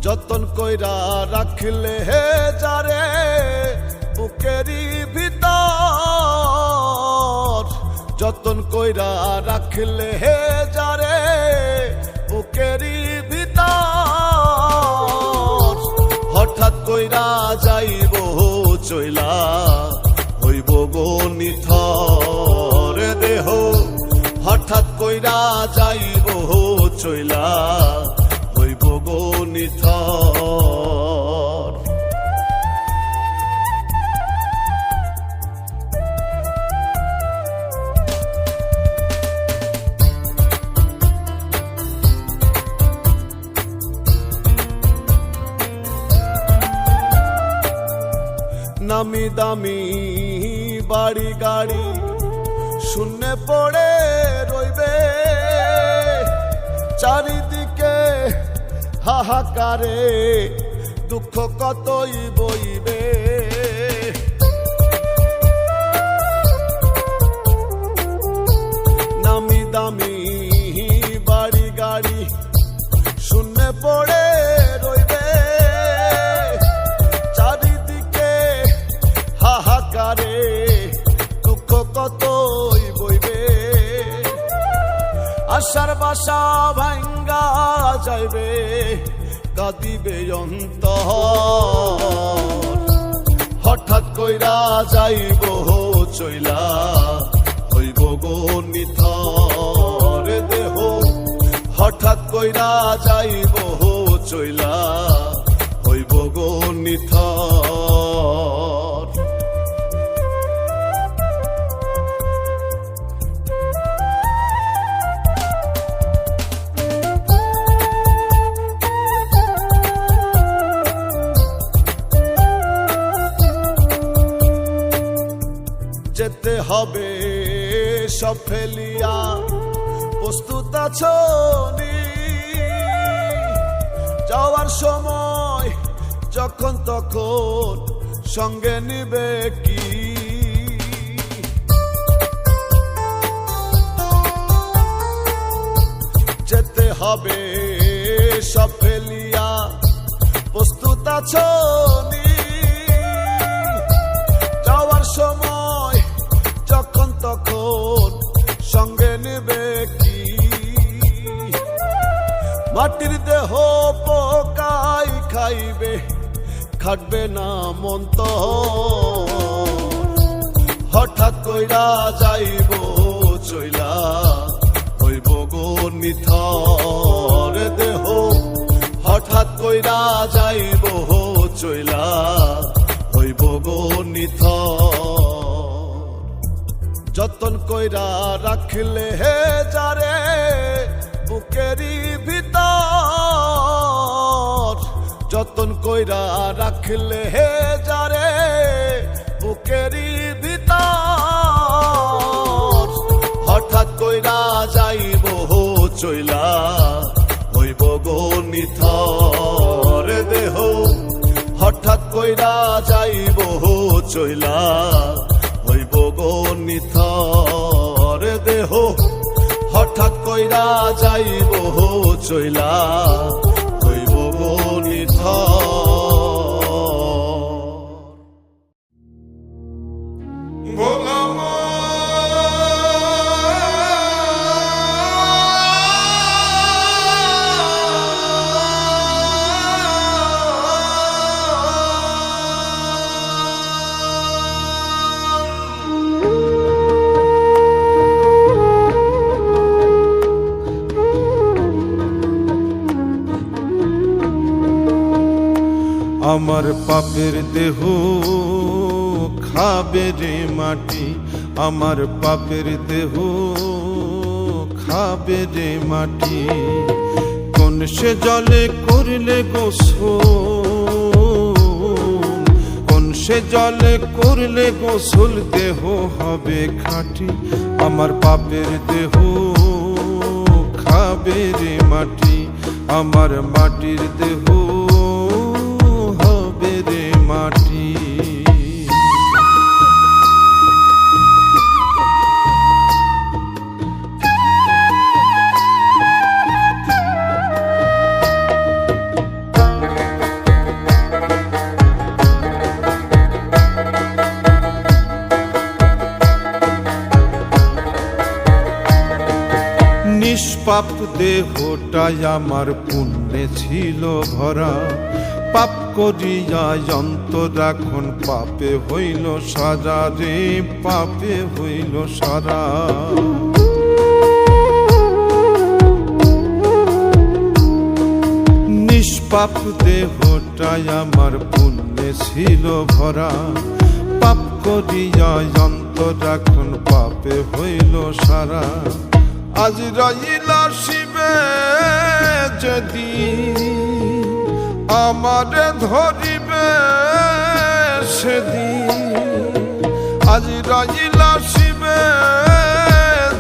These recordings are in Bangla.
যতন কইরা রাখলে হে যারে বুকেরই ভিতর, যতন কইরা রাখলে হে যারে বুকেরই ভিতর। হঠাৎ কইরা যাইব চইলা হইব গো নিথর দেহ, হঠাৎ কইরা যাইব চইলা হইব গো নিথর। নামি দামি বাড়ি গাড়ি শূন্যে পড়ে রইবে, চারিদিকে হাহাকারে দুঃখ কতই বইবে। নামি দামি বাড়ি গাড়ি শূন্যে পড়ে রইবে, চারিদিকে হাহাকারে দুঃখ কতই বইবে। আশার বাসা ভাঙ্গা যাইবে কাঁদিবে অন্তর, হঠাৎ কইরা যাইব চইলা হইব গো নিথর দেহ, হঠাৎ কইরা যাইব চইলা হইব গো নিথর। যেতে হবে সব ফেলিয়া প্রস্তুত আছো নি, যাওয়ার সময় যখন তখন সঙ্গে নিবে কি। যেতে হবে সব ফেলিয়া প্রস্তুত আছো নি, যাওয়ার সময় যখন তখন সঙ্গে নেবে কি। মাটির দেহ পোকাই খাইবে খাটবে না মন্ত, হঠাৎ কইরা যাইব চইলা হইব গো নিথর দেহ, হঠাৎ কইরা যাইব চইলা হইব গো নিথর। যতন কইরা রাখলে হে যারে বুকেরই ভিতর, যতন কইরা রাখলে হে যারে বুকেরই ভিতর। হঠাৎ কইরা যাইব চইলা হইব গো নিথর দেহ, হঠাৎ কইরা যাইব চইলা হইব গো নিথর দেহ, হঠাৎ কইরা যাইব চইলা হইব গো নিথর। আমার পাপের দেহ খাবে রে মাটি, আমার পাপের দেহ খাবে রে মাটি। কোন সে জলে করলে গোসল, কোন সে জলে করলে গোসল দেহ হবে খাঁটি। আমার পাপের দেহ খাবে রে মাটি, আমার মাটির দেহ হবে রে মাটি। নিষ্পাপ দেহটাই আমার পুণ্যে ছিল ভরা, পাপ করিয়া অন্তর এখন পাপে হইল সারা রে, পাপে হইল সারা। নিষ্পাপ দেহটাই আমার পুণ্যে ছিল ভরা, পাপ করিয়া অন্তর এখন পাপে হইল সারা। আজরাইল আসিবে যেদিন আমারে ধরিবে সেদিন, আজরাইল আসিবে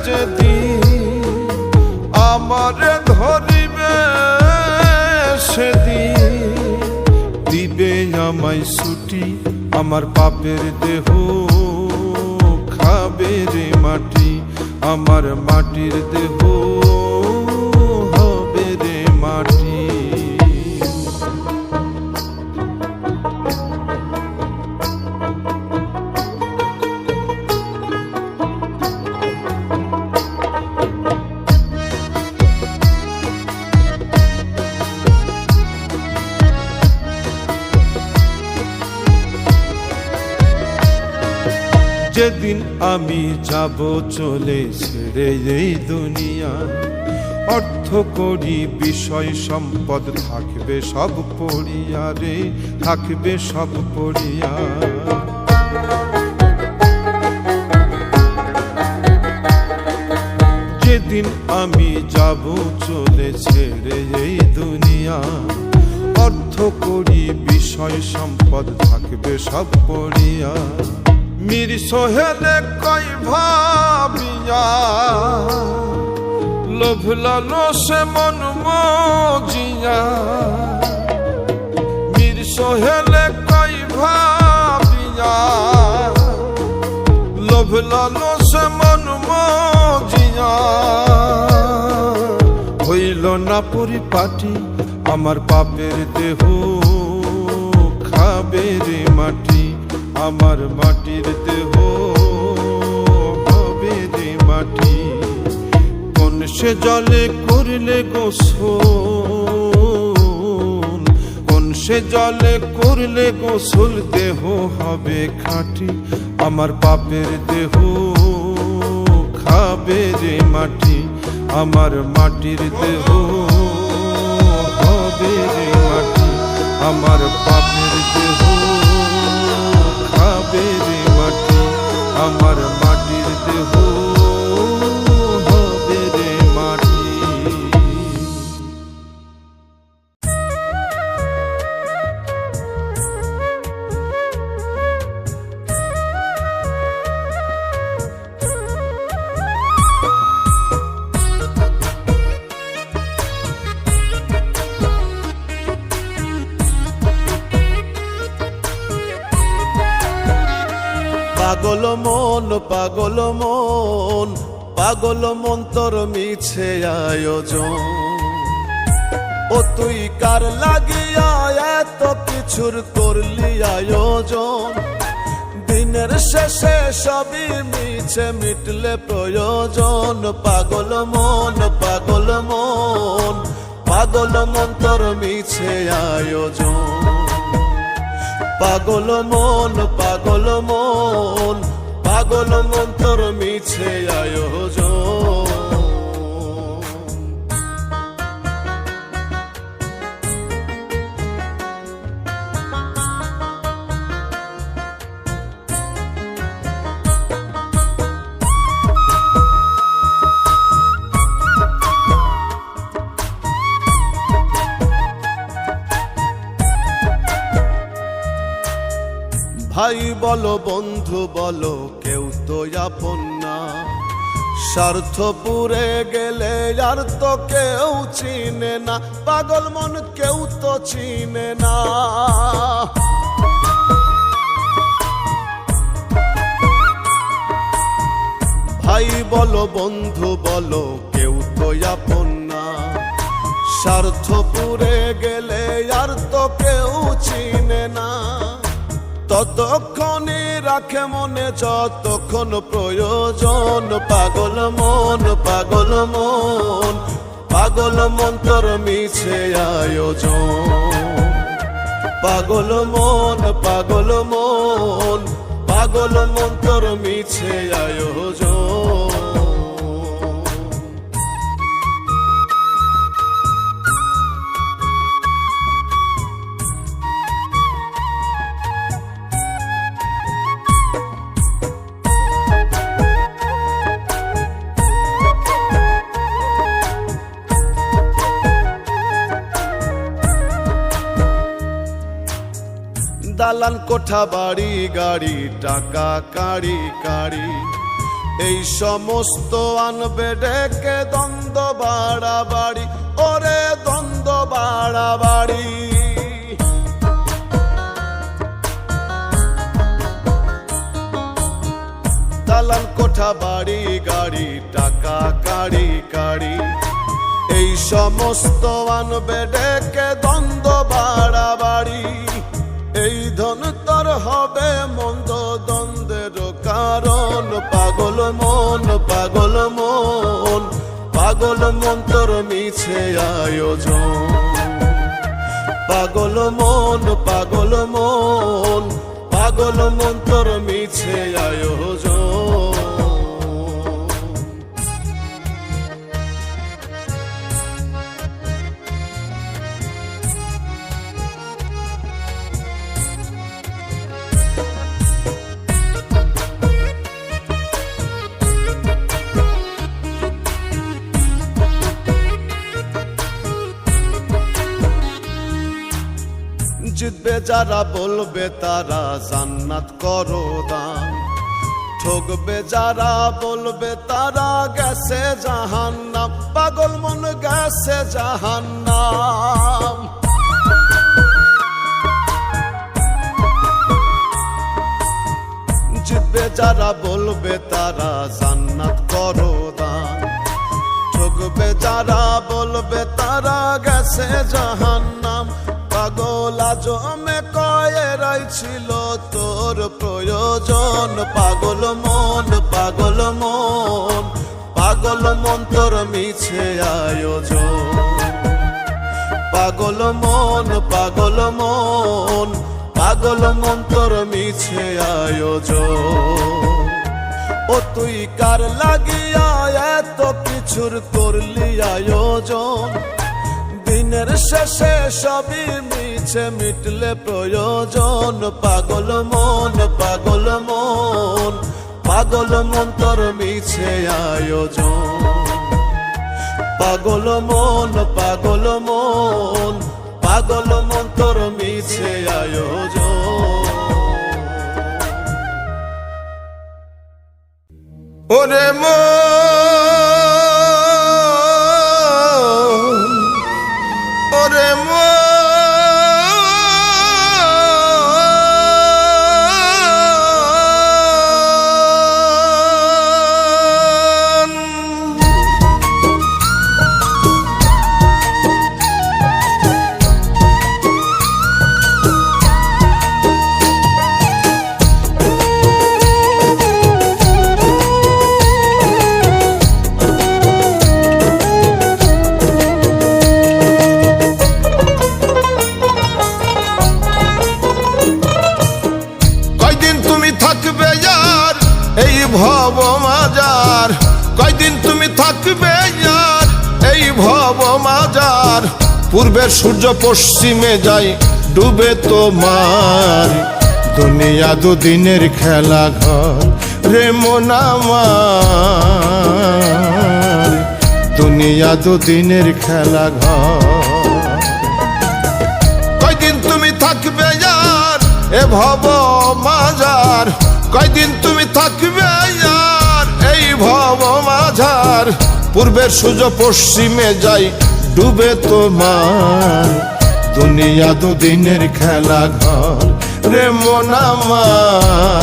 যেদিন আমারে ধরিবে সেদিন, দিবে আমায় ছুটি আমার পাপের দেহ খাবে রে মাটি, আমার মাটির দেহ হবে রে মাটি। যেদিন আমি যাব চলে ছেড়ে এই দুনিয়া, অর্থ করি বিষয় সম্পদ থাকবে সব পড়িয়া রে, থাকবে সব পড়িয়া। যেদিন আমি যাব চলে ছেড়ে এই দুনিয়া, অর্থ করি বিষয় সম্পদ থাকবে সব পড়িয়া। মীর সোহেলে কই ভাবিয়া লোভ লালসে মন মজিয়া, মীর সোহেলে কই ভাবিয়া লোভ লালসে মন মজিয়া, হইল না পরিপাটি আমার পাপের দেহ খাবে রে মাটি, আমার মাটির দেহ হবে রে মাটি। কোন সে জলে করলে গোসল, কোন সে জলে করলে গোসল দেহ হবে খাঁটি, আমার পাপের দেহ খাবে রে মাটি, আমার মাটির দেহ হবে রে মাটি, আমার পাপের দেহ খাবে রে মাটি, আমার মাটির দেহ হবে রে মাটি। পাগল মন পাগল মন পাগল মন তোর মিছে আয়োজন, ও তুই কার লাগিয়া এত কিছুর করলি আয়োজন, দিনের শেষে সবই মিছে মিটলে প্রয়োজন। পাগল মন পাগল মন পাগল মন তোর মিছে আয়োজন, পাগল মন পাগল মন পাগল মন তোর মিছে আয়োজন। ভাই বলো বন্ধু বলো কেউ তো আপন না, স্বার্থ পুরে গেলে আর তো কেউ চিনে না, পাগল মন কেউ তো চিনে না। ভাই বলো বন্ধু বলো কেউ তো আপন না, স্বার্থ পুরে গেলে আর তো কেউ চিনে না। ততক্ষণই রাখে মনে যতক্ষণ প্রয়োজন, পাগল মন পাগল মন্তর মিছে আয়োজন, পাগল মন পাগল মন, পাগল মন্তর মিছে আয়োজন। দালান কোঠা বাড়ি গাড়ি টাকা কাড়ি কাড়ি, এই সমস্ত আনবে ডেকে দ্বন্দ্ব বাড়াবাড়ি, ওরে দ্বন্দ্ব বাড়াবাড়ি। দালান কোঠা বাড়ি গাড়ি টাকা কাড়ি কাড়ি, এই সমস্ত আনবে ডেকে দ্বন্দ্ব বাড়াবাড়ি। এই ধন তোর হবে মন্দ দ্বন্দ্বের কারণ, পাগল মন পাগল মন, পাগল মন তোর মিছে আয়োজন, পাগল মন পাগল মন, পাগল মন তোর মিছে আয়োজন। জিতবে যারা বলবে তারা জান্নাত করো দান, ঠকবে যারা বলবে তারা গেছে জাহান্নাম, পাগল মন গেছে জাহান্নাম। জিতবে যারা বলবে তারা জান্নাত করো দান, ঠকবে যারা বলবে তারা গেছে জাহান্নাম। পাগল আজমে কয়েরাই ছিল তোর প্রয়োজন, পাগল মন পাগল মন, পাগল মন তোর মিছে আয়োজন, পাগল মন পাগল মন, পাগল মন তোর মিছে আয়োজন। ও তুই কার লাগিয়া এত কিছুর করলি আয়োজন, দিনের শেষে সবই মিছে মিটলে প্রয়োজন, পাগল মন পাগল মন, পাগল মন তোর মিছে আয়োজন, পাগল মন পাগল মন, পাগল মন তোর মিছে আয়োজন। ওরে ওরে ভব মাজার, কয়দিন তুমি থাকবে আর এই ভব মাজার, পূর্বের সূর্য পশ্চিমে যায় ডুবে তোমার, দুনিয়া দুদিনের খেলা ঘর রে মন আমার, দুনিয়া দুদিনের খেলা ঘর। কয়দিন তুমি থাকবে আর এ ভব মাজার, কয়দিন তুমি থাকবে আর এই ভব মাঝার, পূর্বের সূর্য পশ্চিমে যায় ডুবে তোমার, দুনিয়া দুদিনের খেলা ঘর রে মন আমার,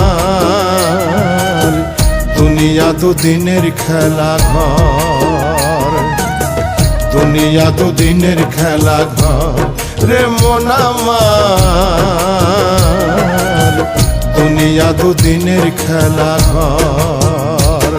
দুনিয়া দুদিনের খেলা ঘর, দুনিয়া দুদিনের খেলা ঘর রে মন আমার, দুনিয়া দুদিনের খেলা ঘর।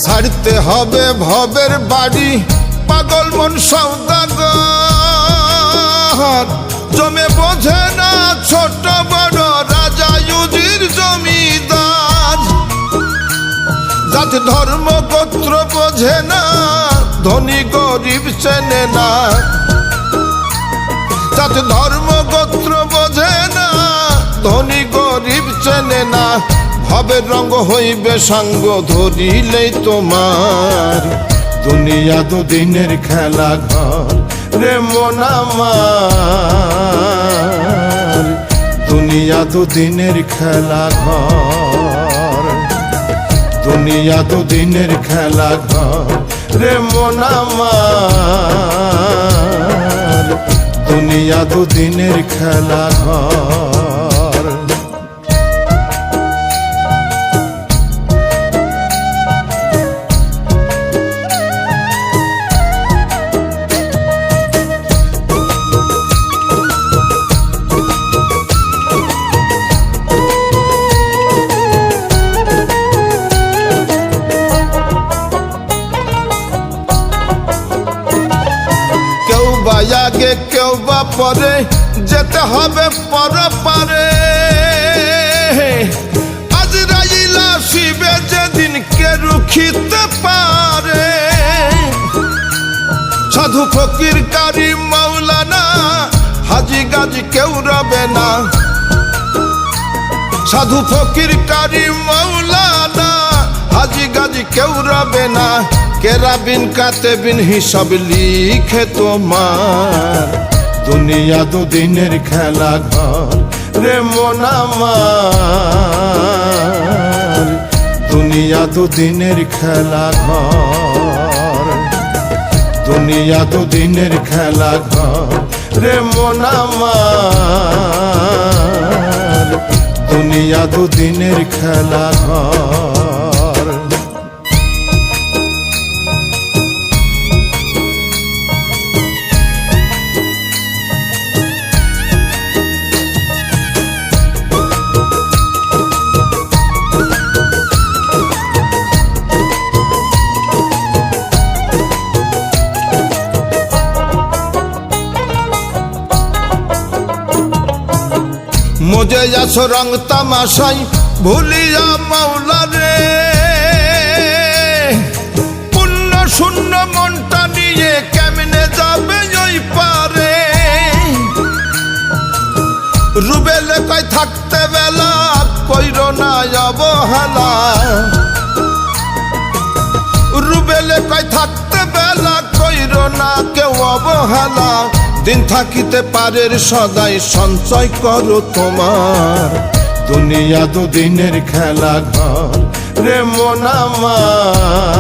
ছাড়তে হবে ভবের বাড়ি পাগল মন সওদাগর জমে বোঝে না ছোট বড় রাজা ইউজির জমিদার জাত ধর্ম গোত্র বোঝে না ধনী গরিব চেনে না জাত ধর্ম গোত্র বোঝে না ধনী গরিব চেনে না ভবের রঙ হইবে সাঙ্গ ধরিলেই তোমার দুনিয়া দুদিনের খেলা ঘর রে মন আমার দুনিয়া দুদিনের খেলা ঘর দুনিয়া দুদিনের খেলা ঘর রে মন আমার দুনিয়া দুদিনের খেলা ঘর আগে কেউ বা পরে যেতে হবে পরপারে আজরাইল আসিবে যেদিন কে রুখিতে পারে সাধু ফকির কারি মাওলানা হাজি গাজি কেউ রবে না সাধু ফকির কারি মাওলানা হাজি গাজি কেউ রবে না কেরাবিন কাতেবিন হিসাব লিখে তোমার দুনিয়া দুদিনের খেলা ঘর রে মন আমার দুনিয়া দুদিনের খেলা ঘর দুনিয়া দুদিনের খেলা ঘর রে মন আমার দুনিয়া দুদিনের খেলা ঘর মুজে যাছো রং তামাশাই ভুলিয়া মাওলা রে পুণ্য শূন্য মনটা নিয়ে কেমনে যাবে ওই পারে রুবেলে কয় থাকতে বেলা কইর না অবহেলা রুবেলে কয় থাকতে বেলা কইর না কেউ অবহেলা দিন থাকিতে পারের সদাই সঞ্চয় করো তোমার দুনিয়া দুদিনের খেলা ঘর রে মন আমার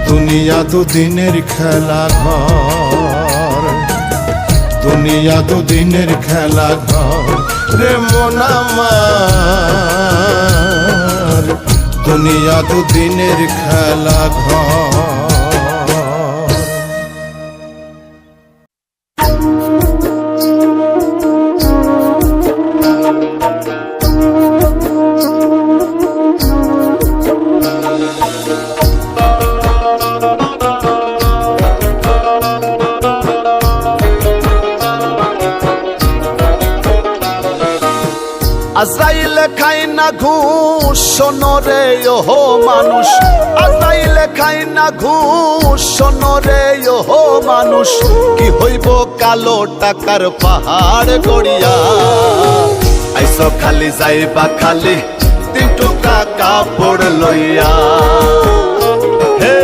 দুনিয়া দুদিনের খেলা ঘর দুনিয়া দুদিনের খেলা ঘর রে মন আমার দুনিয়া দুদিনের খেলা ঘর আজরাইল খাই না ঘুষ শোনো রে ওহো মানুষ আজরাইল খাই না ঘুষ শোনো রে ওহো মানুষ কি হইব কালো টাকার পাহাড় গড়িয়া আইসো খালি যাইবা খালি 3 টুকরা কাপড় লইয়া হে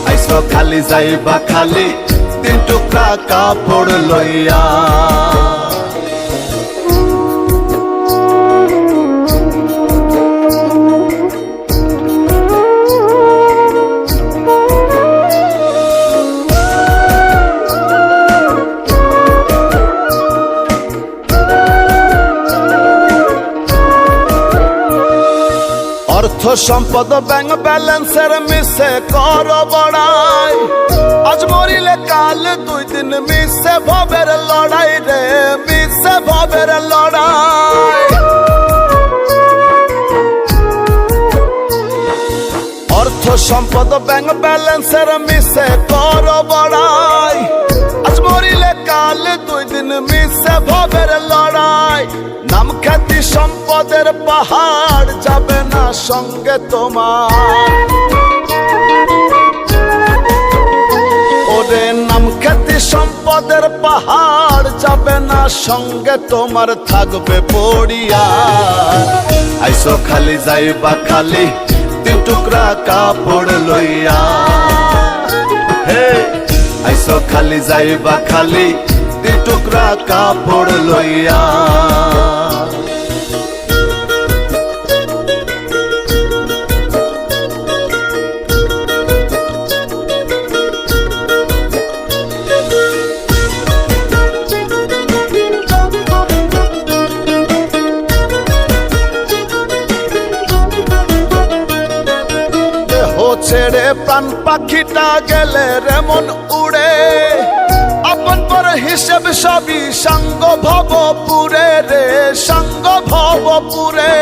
আইসো খালি যাইবা খালি 3 টুকরা কাপড় লইয়া অর্থ সম্পদ ব্যাংক ব্যালেন্সের মিশে কর বড়াই আজ মরিলে কাল 2 দিন মিশে ভবের লড়াই রে মিশে ভবের লড়াই সম্পদ ব্যাংক ব্যালেন্সের মিশে করো বড়াই, আজ মরিলে কাল 2 দিন মিশে ভবের লড়াই। নাম খ্যাতি সম্পদের পাহাড় যাবে না সঙ্গে তোমার, ওরে নাম খ্যাতি সম্পদের পাহাড় যাবে না সঙ্গে তোমার, থাকবে পড়িয়া। আইসো খালি যাইবা খালি 3 টুকরা কাপড় লইয়া, হে আইসো খালি যাইবা খালি 3 টুকরা কাপড় লইয়া। ছেড়ে প্রাণ পাখিটা গেলে রেমন উড়ে, আপন পর হিসেব সবই সাঙ্গ ভবপুরে রে, সাঙ্গ ভবপুরে।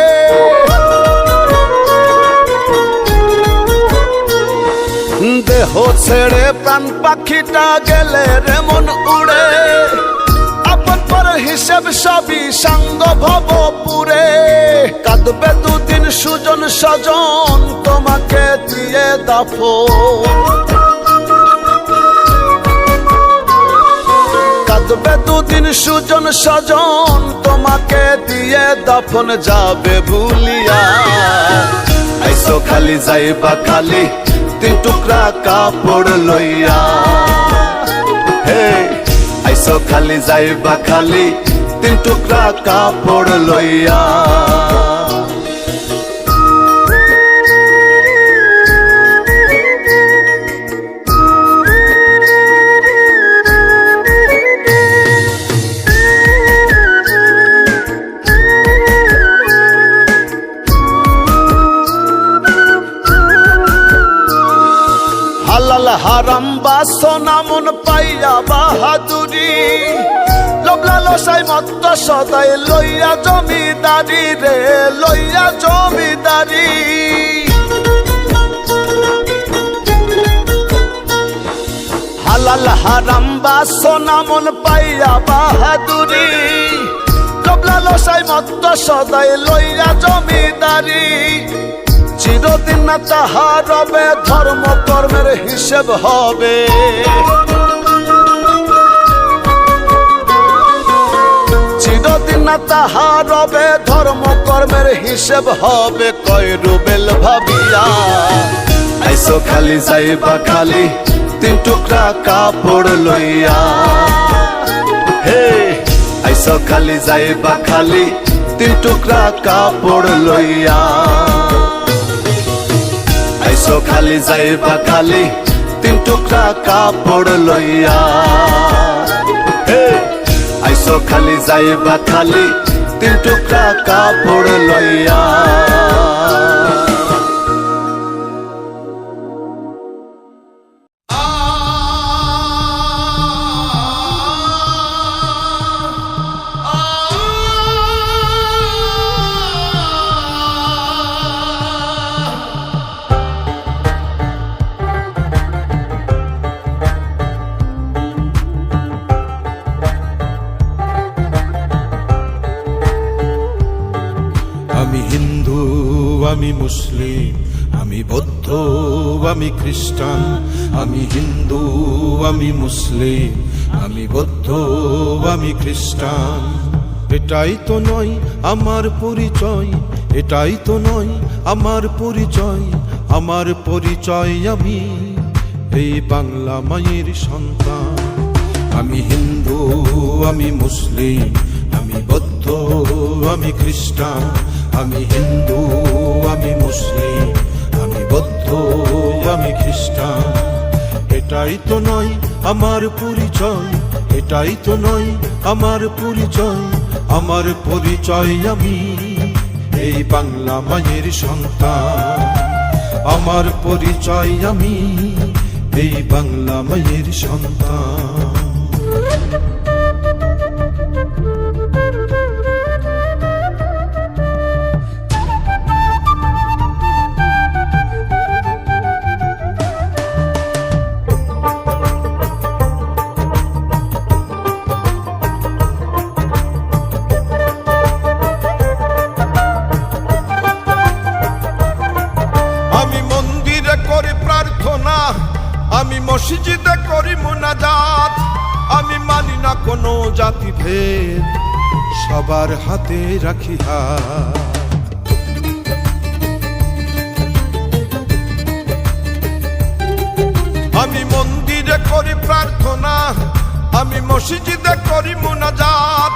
দেহ ছেড়ে প্রাণ পাখিটা গেলে রেমন উড়ে, আপন পর হিসেব সবই সাঙ্গ ভবপুরে। কাঁদবে 2 দিন সুজন স্বজন তোমাকে দিয়ে দাফন, কাঁদবে 2 দিন সুজন স্বজন তোমাকে দিয়ে দাফন, যাবে ভুলিয়া। আইসো খালি যাইবা খালি 3 টুকরা কাপড় লইয়া, হে আইসো খালি যাইবা খালি 3 টুকরা কাপড় লইয়া। হালাল হারাম বাসনা মন পাইয়া বাহাদুরি, লোভলালসাই মত্ত সদাই লইয়া জমিদারি রে, লইয়া জমিদারি। হালাল হারাম বাসনা মন পাইয়া বাহাদুরি, লোভলালসাই মত্ত সদাই লইয়া জমিদারি। চিরদিন না তাহা রবে ধর্ম কর্মের হিসেব হবে, চিরদিন না তাহা রবে ধর্ম কর্মের হিসেব হবে। কয় রুবেল ভাবিয়া আইসো খালি যাইবা খালি 3 টুকরা কাপড় লইয়া, হে আইসো খালি যাইবা খালি 3 টুকরা কাপড় লইয়া। আইসো খালি যাইবা খালি 3 টুকরা কাপড় লইয়া, হে আইসো খালি যাইবা খালি 3 টুকরা কাপড় লইয়া। আমি হিন্দু, আমি মুসলিম, আমি বৌদ্ধ, আমি খ্রিস্টান। আমি হিন্দু, আমি মুসলিম, আমি বৌদ্ধ, আমি খ্রিস্টান। এটাই তো নয় আমার পরিচয়, এটাই তো নয় আমার পরিচয়। আমার পরিচয় আমি এই বাংলা মায়ের সন্তান। আমি হিন্দু, আমি মুসলিম, আমি বৌদ্ধ, আমি খ্রিস্টান। আমি হিন্দু, আমি মুসলিম, আমি বৌদ্ধ, আমি খ্রিস্টান। এটাই তো নয় আমার পরিচয়, এটাই তো নয় আমার পরিচয়। আমার পরিচয় আমি এই বাংলা মায়ের সন্তান। আমার পরিচয় আমি এই বাংলা মায়ের সন্তান। মসজিদে করি মুনাজাত, আমি মানি না কোনো জাতি ভেদ, সবার হাতে রাখি হাত। আমি মন্দিরে করি প্রার্থনা, আমি মসজিদে করি মুনাজাত,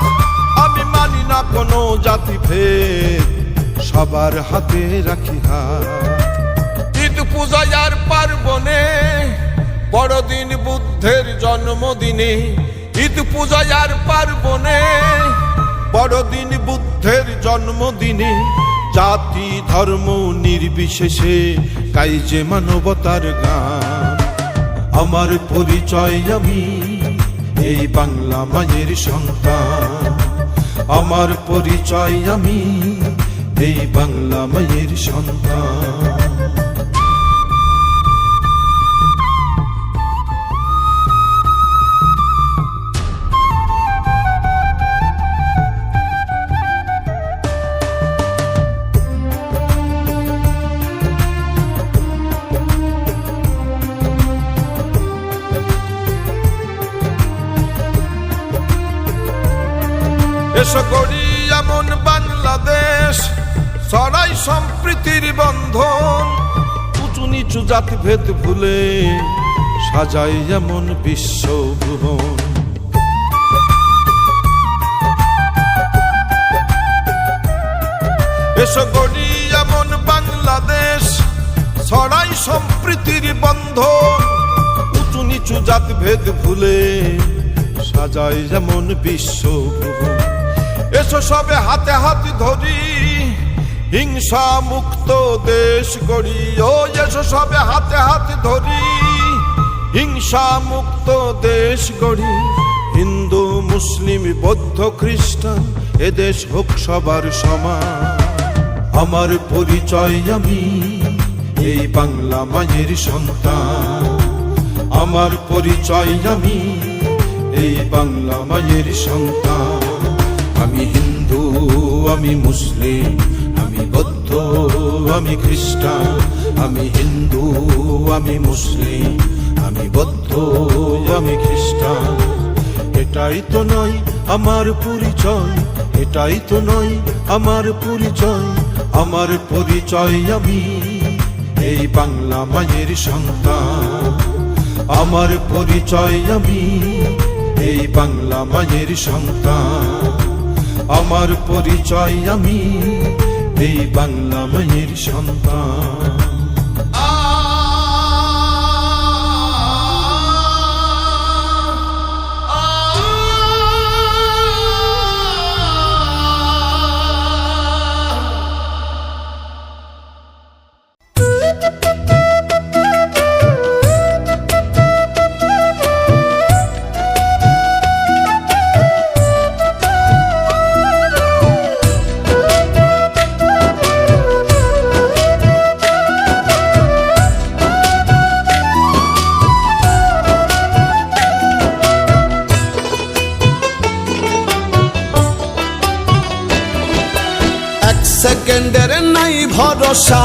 আমি মানি না কোনো জাতি ভেদ, সবার হাতে রাখি হাত। ঈদ পূজায় আর পার্বণে, বড়দিন বুদ্ধের জন্মদিনে, ঈদ পূজায় আর পার্বণে, বড়দিন বুদ্ধের জন্মদিনে, জাতি ধর্ম নির্বিশেষে গাই যে মানবতার গান। আমার পরিচয় আমি এই বাংলা মায়ের সন্তান, আমার পরিচয় আমি এই বাংলা মায়ের সন্তান। এসো গড়ি এমন বাংলাদেশ, ছড়াই সম্প্রীতির বন্ধন, উঁচু নিচু জাতি ভেদ ভুলে সাজাই এমন বিশ্বভুবন। এসো গড়ি এমন বাংলাদেশ, ছড়াই সম্প্রীতির বন্ধন, উঁচু নিচু জাতি ভেদ ভুলে সাজাই যেমন বিশ্বভুবন। এসো সবে হাতে হাত ধরি, হিংসা মুক্ত দেশ গড়ি। ও এসো সবে হাতে হাত ধরি, হিংসা মুক্ত দেশ গড়ি। হিন্দু মুসলিম বৌদ্ধ খ্রিস্টান এদেশ হোক সবার সমান। আমার পরিচয় আমি এই বাংলা মায়ের সন্তান, আমার পরিচয় আমি এই বাংলা মায়ের সন্তান। আমি হিন্দু, আমি মুসলিম, আমি বৌদ্ধ, আমি খ্রিস্টান। আমি হিন্দু, আমি মুসলিম, আমি বৌদ্ধ, আমি খ্রিস্টান। এটাই তো নয় আমার পরিচয়, এটাই তো নয় আমার পরিচয়। আমার পরিচয় আমি এই বাংলা মায়ের সন্তান, আমার পরিচয় আমি এই বাংলা মায়ের সন্তান। আমার পরিচয় আমি এই বাংলা মায়ের সন্তান। সেকেন্ডের নাই ভরসা,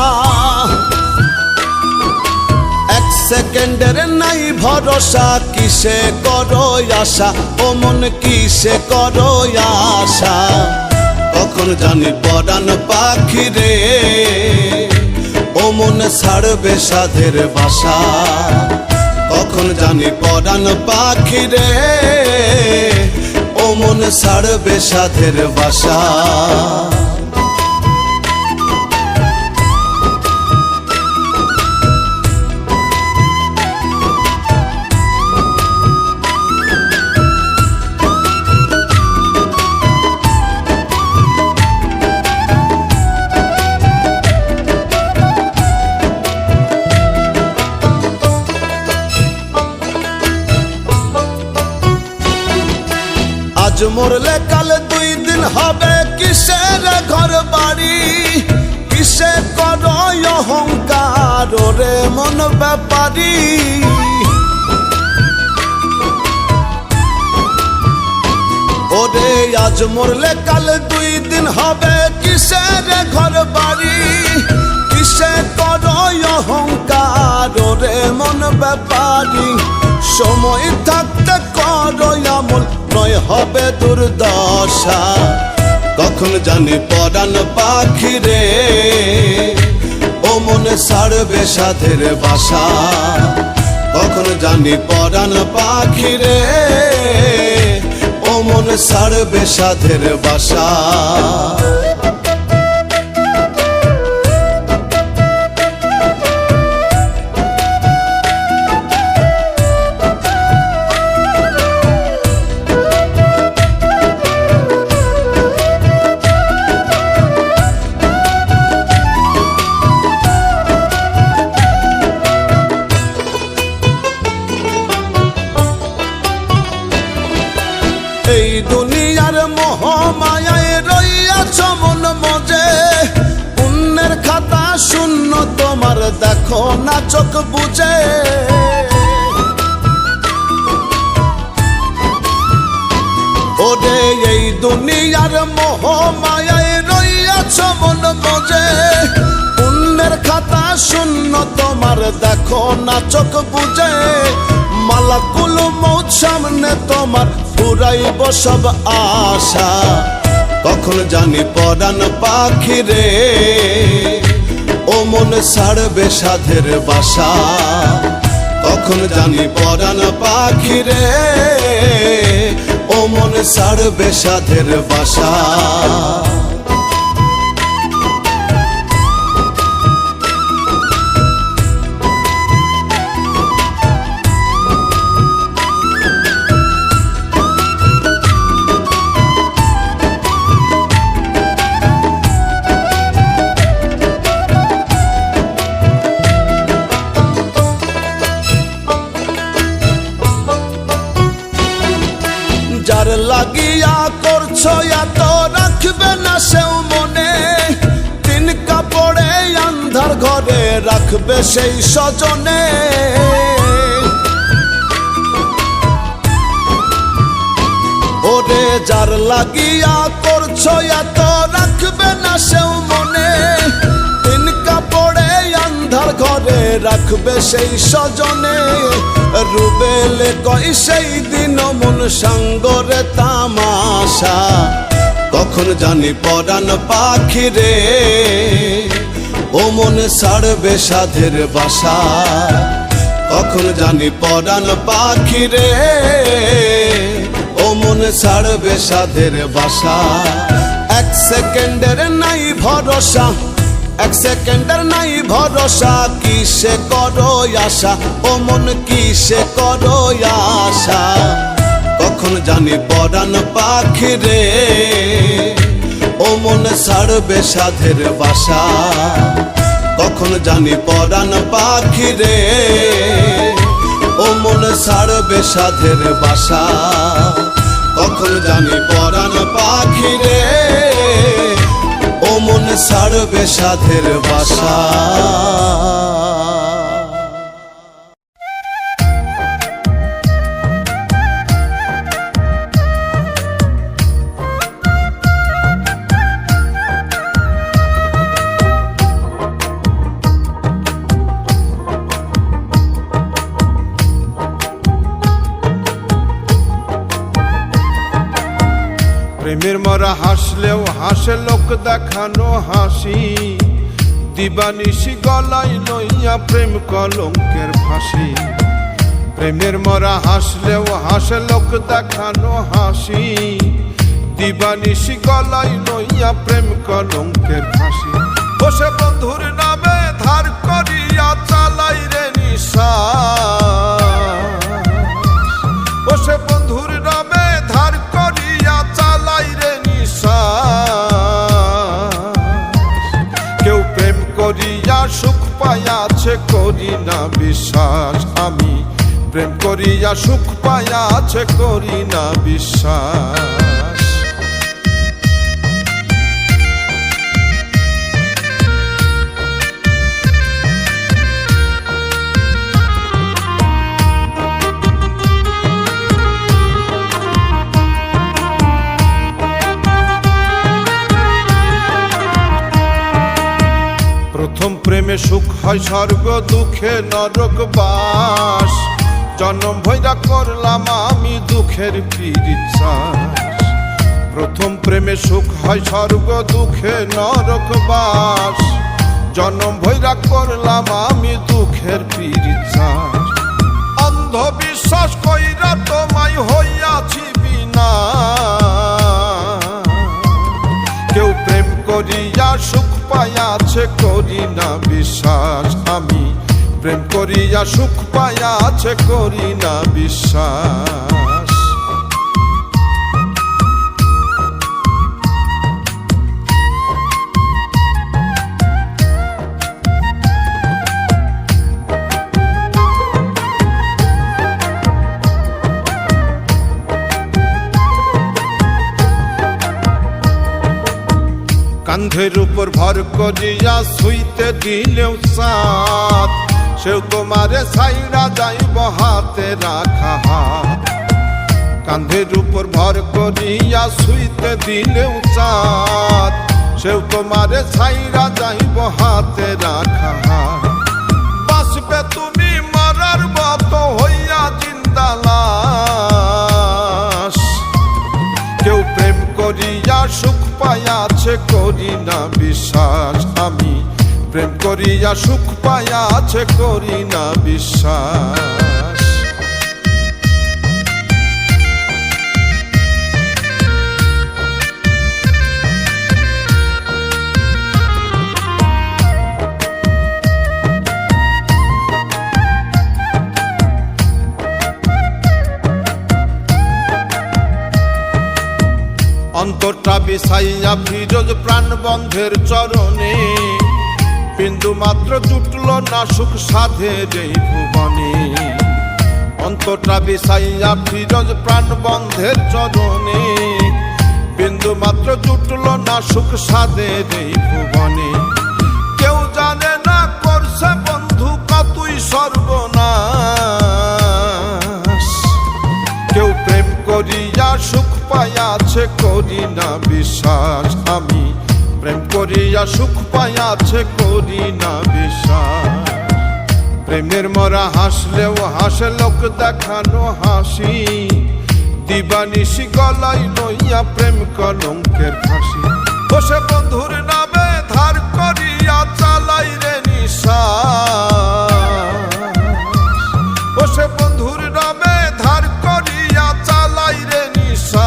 এক সেকেন্ডের নাই ভরসা। কিসে করো আশা ও মন, কিসে করো আশা। কখন জানি পরাণ পাখি রে ও মন ছাড়বে সাধের বাসা। কখন জানি পরাণ পাখি রে ও মন ছাড়বে সাধের বাসা। আজ মরলে কাল 2 দিন হবে, কিসের ঘর বাড়ি, কিসে করো অহংকার রে মন ব্যাপারী। ওরে আজ মরলে কাল 2 দিন হবে, কিসের ঘর বাড়ি, কিসে করো অহংকার রে মন ব্যাপারী। পারি। সময় থাকতে করো আমল, নয় হবে দুর্দশা। কখন জানি পরাণ পাখি রে, ও মনে ছাড়বে সাধের বাসা। কখন জানি পরাণ পাখি রে, ও মনে ছাড়বে সাধের বাসা। এই দুনিয়ার মোহমায়ায় রইয়াছ মন মজে, পুণ্যের খাতা শূন্য তোমার, দেখো না চোখ বুঝে। ওরে এই দুনিয়ার মোহমায়ায় রইয়াছ মন মজে, পুণ্যের খাতা শূন্য তোমার, দেখো না চোখ বুঝে। মালাকুল মৌত সামনে তোমার, ফুরাইব সব আশা। কখন জানি পরাণ পাখি রে, ও মনে ছাড়বে সাধের বাসা। কখন জানি পরাণ পাখি রে, ও মনে ছাড়বে সাধের বাসা। যার লাগিয়া করছো এত, রাখবে না সেও মনে। তিন কাপড়ে আন্ধার ঘরে রাখবে সেই স্বজনে। ওরে যার লাগিয়া করছো এত, রাখবে না সেও মনে। তিন কাপড়ে আন্ধার ঘরে রাখবে সেই স্বজনে। রুবেলে কই সেই দিন মন সঙ্গরে তামাশা। কখন জানি পরাণ পাখি রে, ও মনে ছাড়বে সাধের বাসা। কখন জানি পরাণ পাখি রে, ও মনে ছাড়বে সাধের বাসা। এক সেকেন্ডের নাই ভরসা, এক সেকেন্ডের নাই ভরসা। কিসে করো আশা, ও মন কিসে করো আশা। কখন জানি পরাণ পাখি রে, ও মনে ছাড়বে সাধের বাসা। কখন জানি পরাণ পাখি রে, ও মনে ছাড়বে সাধের বাসা। কখন জানি পরাণ পাখি রে, ও মনে ছাড়বে সাধের বাসা। প্রেমের মরা হাসলেও হাসে লোক দেখানো হাসি। দিবানিশি গলায় লইয়া প্রেম কলঙ্কের ফাঁসি। প্রেমের মরা হাসলেও হাসে লোক দেখানো হাসি। দিবানিশি গলায় লইয়া প্রেম কলঙ্কের ফাঁসি। বসে বন্ধুর নামে ধার করিয়া চালাই রে নিঃশ্বাস। বসে বন্ধুর নামে ধার করিয়া চালাই রে নিঃশ্বাস। কেউ প্রেম করিয়া সুখ পাইয়াছে, করি না বিশ্বাস। আমি প্রেম করিয়া সুখ পাইয়াছে, করি না বিশ্বাস। প্রথম প্রেমে সুখ হয় স্বর্গ, দুঃখে নরক বাস। জনম ভৈরা করলাম আমি দুঃখের পিরিচাষ। প্রথম প্রেমে সুখ হয় স্বর্গ, দুঃখে নরক বাস। জনম ভৈরা করলাম আমি দুঃখের পিরিচাষ। অন্ধবিশ্বাস কইরা তোমায় হইয়াছি বিনা। কেউ প্রেম করিয়া সুখ পাইয়াছে, করি না বিশ্বাস। আমি প্রেম করিয়া সুখ পাইয়াছে, করি না বিশ্বাস। কান্ধের উপর ভর করিয়া শুইতে দিলেও সাথ, সেও তোমারে ছাইড়া যাইব হাতে রাখা হাত। কান্ধের উপর ভর করিয়া শুইতে দিলেও সাথ, সেও তোমারে ছাইড়া যাইব হাতে রাখা হাত। বাঁচবে তুমি মরার মতো হইয়া জিন্দালাস। কেউ প্রেম করিয়া সুখ পাইয়াছে, করি না বিশ্বাস। আমি প্রেম করিয়া সুখ পাইয়াছে, করি না বিশ্বাস। অন্তরটা বিছাইয়া ফিরোজ প্রাণবন্ধের চরণে, বিন্দু মাত্র জুটল না সুখ সাধের এই ভুবনে। অন্তরটা বিছাইয়া ফিরোজ প্রাণবন্ধের চরণে, বিন্দু মাত্র জুটল না সুখ সাধের এই ভুবনে। কেউ জানে না করছে বন্ধু কতই সর্বনাশ। কেউ প্রেম করিয়া সুখ পাইয়াছে, করি না বিশ্বাস। আমি প্রেম করিয়া সুখ পাইয়াছে, করি না বিশ্বাস। প্রেমের মরা হাসলেও হাসে লোক দেখানো হাসি, দিবানিশি গলাই লইয়া প্রেম কলঙ্কের ফাঁসি। বসে বন্ধুর নামে ধার করিয়া চালাই রে নিশাস। বসে বন্ধুর নামে ধার করিয়া চালাই রে নিশাস।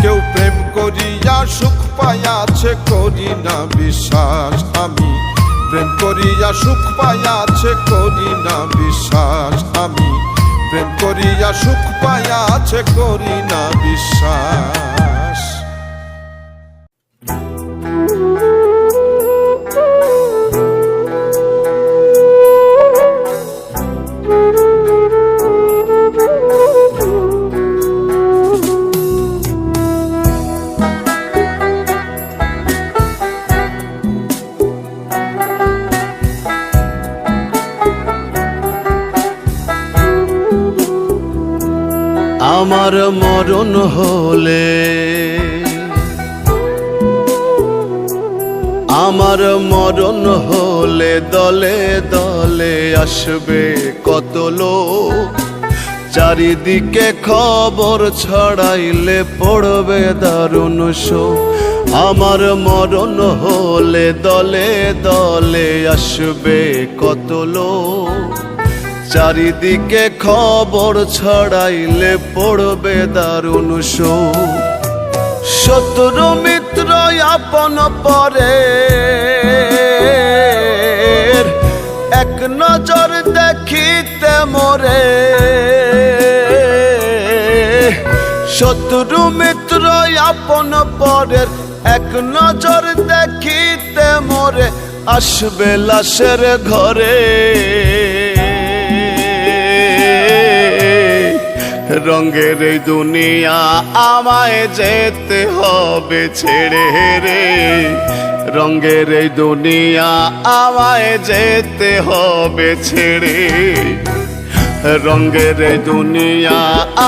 কেউ প্রেম করিয়া সুখ পাইয়াছে, করি না বিশ্বাস। আমি প্রেম করিয়া সুখ পাইয়াছে, করি না বিশ্বাস। আমি প্রেম করিয়া সুখ পাইয়াছে, করি না বিশ্বাস। আমার মরণ হলে, আমার মরণ হলে দলে দলে আসবে কত লোক। চারিদিকে খবর ছড়াইলে পড়বে দারুণ শোক। আমার মরণ হলে দলে দলে আসবে কত লোক। চারিদিকে খবর ছড়াইলে পড়বে দারুণ শোক। শত্রু মিত্র আপন পরে এক নজর দেখিতে মোরে। শত্রু মিত্র আপন পরের এক নজর দেখিতে মোরে। আসবে লাশের ঘরে, রঙের এই দুনিয়া আমায় যেতে হবে ছেড়ে রে। রঙের এই দুনিয়া আমায় যেতে হবে ছেড়ে। রঙের এই দুনিয়া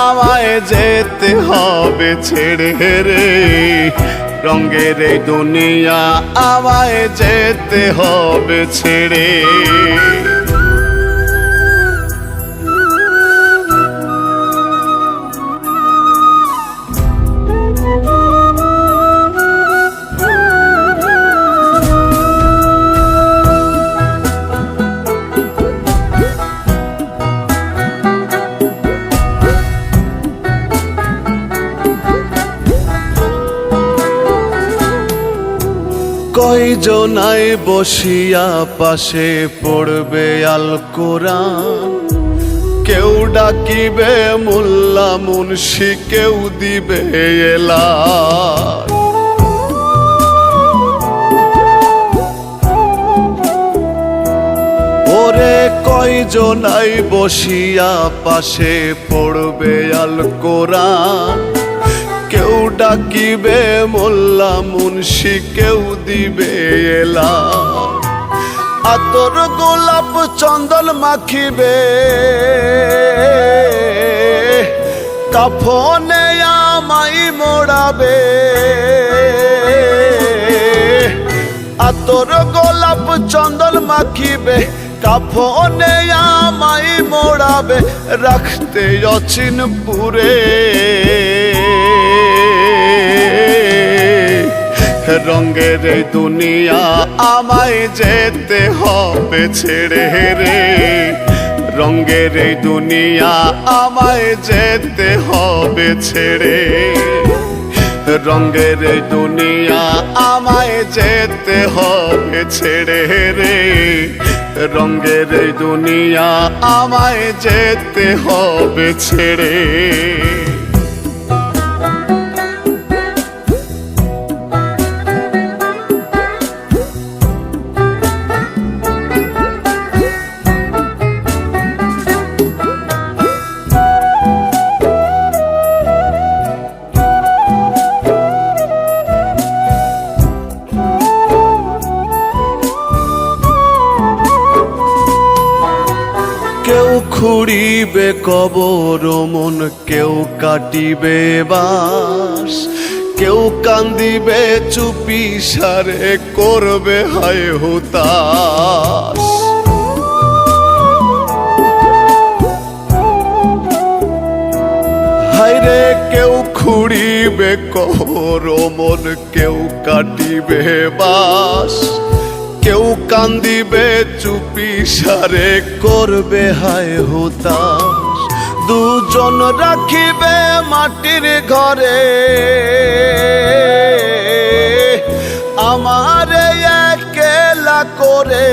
আমায় যেতে হবে ছেড়ে রে। রঙের এই দুনিয়া আমায় যেতে হবে ছেড়ে। কয়জনাই বসিয়া পাশে পড়বে আল কোরআন, কেউ ডাকিবে মোল্লা মুন্সি, কেউ দিবে এলান। ওরে কয়জনাই বসিয়া পাশে পড়বে আল কোরআন, কেউ ডাকিবে মোল্লা মুন্সি, কেউ দিবে এলান। আতর গোলাপ চন্দন মাখিবে, কাফনে আমায় মোড়াবে। আতর গোলাপ চন্দন মাখিবে, কাফনে আমায় মোড়াবে, রাখতে অচিনপুরে। রঙের এই দুনিয়া আমায় যেতে হবে ছেড়ে রে, রঙের এই দুনিয়া আমায় যেতে হবে ছেড়ে। রঙের এই দুনিয়া আমায় যেতে হবে ছেড়ে রে, রঙের এই দুনিয়া আমায় যেতে হবে ছেড়ে। কেউ খুঁড়িবে কবর মন, কেউ কাটিবে বাস, কেউ কান্দিবে চুপি সারে, করবে হায় হুতাশ। হায়রে কেউ খুঁড়িবে কবর মন, কেউ কাটিবে বাস, কেউ কান্দিবে চুপি সারে, করবে হায় হুতাশ। দুজন রাখিবে মাটির ঘরে, আমারে একলা করে।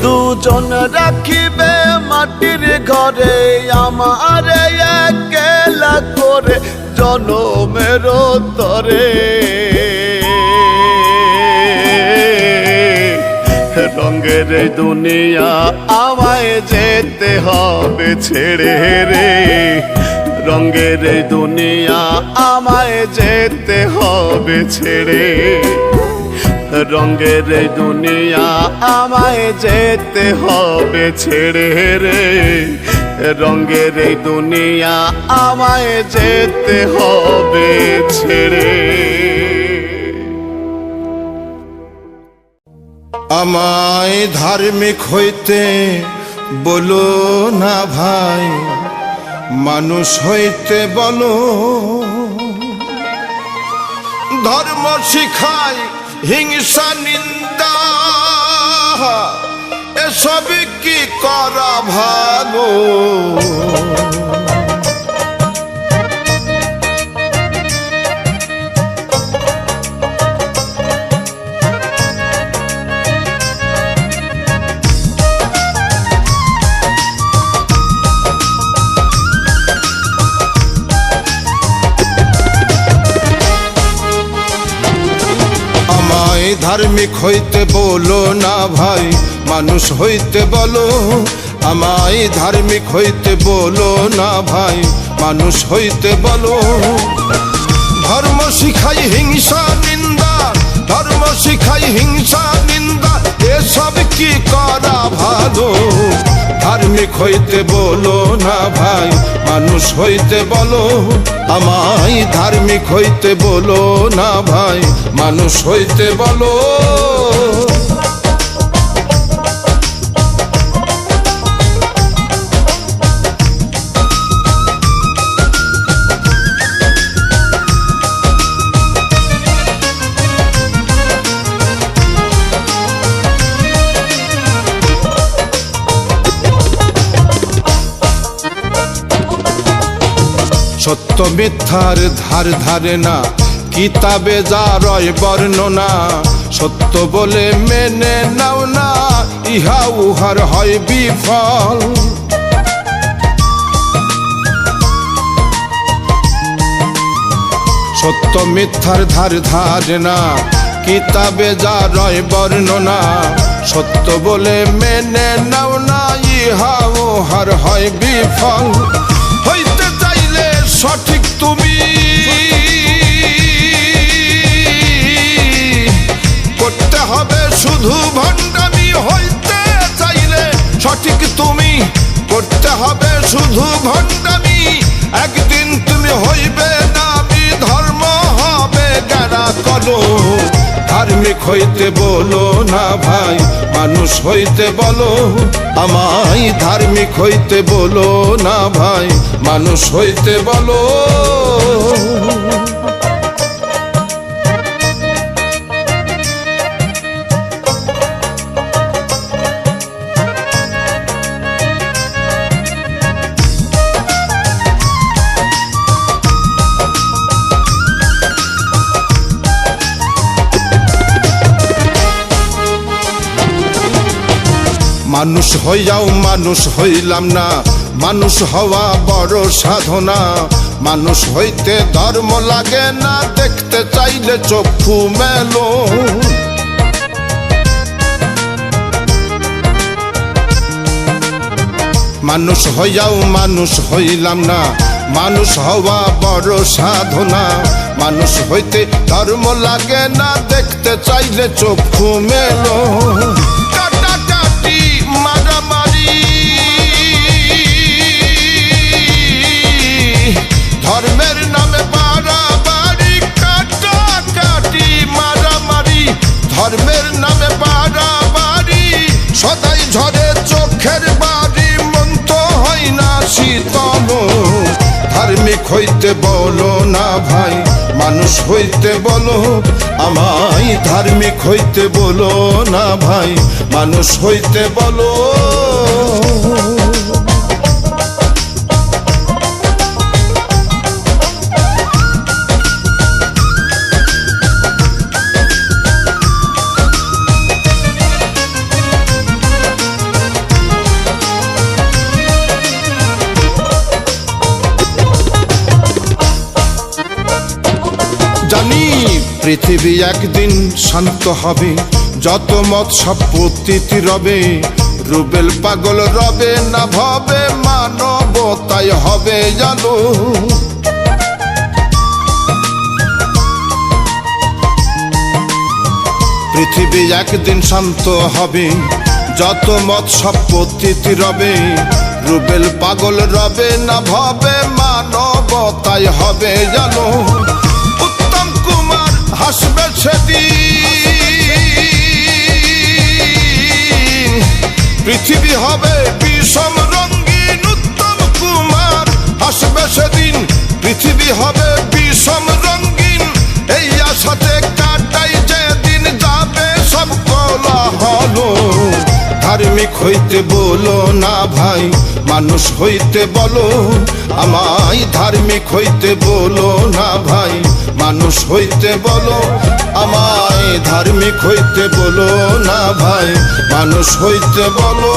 দুজন রাখিবে মাটির ঘরে, আমারে একলা করে, জনমের তরে। রঙের এই দুনিয়া আমায় যেতে হবে ছেড়ে রে, রঙের এই দুনিয়া আমায় যেতে হবে ছেড়ে। রঙের এই দুনিয়া আমায় যেতে হবে ছেড়ে রে, রঙের এই দুনিয়া আমায় যেতে হবে ছেড়ে। আমায় ধার্মিক হইতে বলো না ভাই, মানুষ হইতে বলো। ধর্ম শিখায় হিংসা নিন্দা, এসব কি করা ভালো। ধার্মিক হইতে বলো না ভাই, মানুষ হইতে বলো। আমায় ধার্মিক হইতে বলো না ভাই, মানুষ হইতে বলো। ধর্ম শিখাই হিংসা নিন্দা, ধর্ম শিখাই হিংসা নিন্দা, এসব কি করা ভালো। ধার্মিক হইতে বলো না ভাই, মানুষ হইতে বলো। আমায় ধার্মিক হইতে বলো না ভাই, মানুষ হইতে বলো। সত্য মিথ্যার ধার ধারে না কিতাবে যা রয় বর্ণনা সত্য বলে মেনে নাও না, ইহা উহার হয় বিফল। সত্য মিথ্যার ধার ধারে না, কিতাবে যা রয় বর্ণনা সত্য বলে মেনে নাও না, ইহা উহার হয় বিফল। হইতে চাইলে সঠিক তুমি করতে হবে শুধু ভণ্ডামি, হইতে চাইলে সঠিক তুমি করতে হবে শুধু ভণ্ডামি। একদিন তুমি হইবে না বিধর্ম, হবে গাড়া কলো। ধার্মিক হইতে বলো না ভাই, মানুষ হইতে বলো আমায়। ধার্মিক হইতে বলো না ভাই, মানুষ হইতে বলো। মানুষ হইয়াও মানুষ হইলাম না, মানুষ হওয়া বড় সাধনা। মানুষ হইতে ধর্ম লাগে না, দেখতে চাইলে চক্ষু মেলো। মানুষ হইয়াও মানুষ হইলাম না, মানুষ হওয়া বড় সাধনা। মানুষ হইতে ধর্ম লাগে না, দেখতে চাইলে চক্ষু মেলো। ধর্মের নামে বাড়াবাড়ি, কাটাকাটি মারামারি। ধর্মের নামে বাড়াবাড়ি, সদাই ঝরে চোখের বাড়ি, মন তো হয় না শীতল। ধার্মিক হইতে বলো না ভাই, মানুষ হইতে বলো আমায়। ধার্মিক হইতে বলো না ভাই, মানুষ হইতে বলো। জানি পৃথিবী একদিন শান্ত হবে, যত মত সব পতিত রবে। রুবেল পাগল রবে না ভবে, মানবতাই হবে জানো। পৃথিবী একদিন শান্ত হবে, যত মত সব পতিত রবে। রুবেল পাগল রবে না ভবে, মানবতাই হবে জানো। হাসবে সেদিন, পৃথিবী হবে বিষম রঙ্গিন। উত্তম কুমার হাসবে সেদিন, পৃথিবী হবে বিষম রঙ্গিন। এই আশাতে কাটাই যেদিন, যাবে সব কোলাহল। ধার্মিক হইতে বলো না ভাই, মানুষ হইতে বলো আমায়। ধার্মিক হইতে বলো না ভাই, মানুষ হইতে বলো আমায়। ধার্মিক হইতে বলো না ভাই, মানুষ হইতে বলো।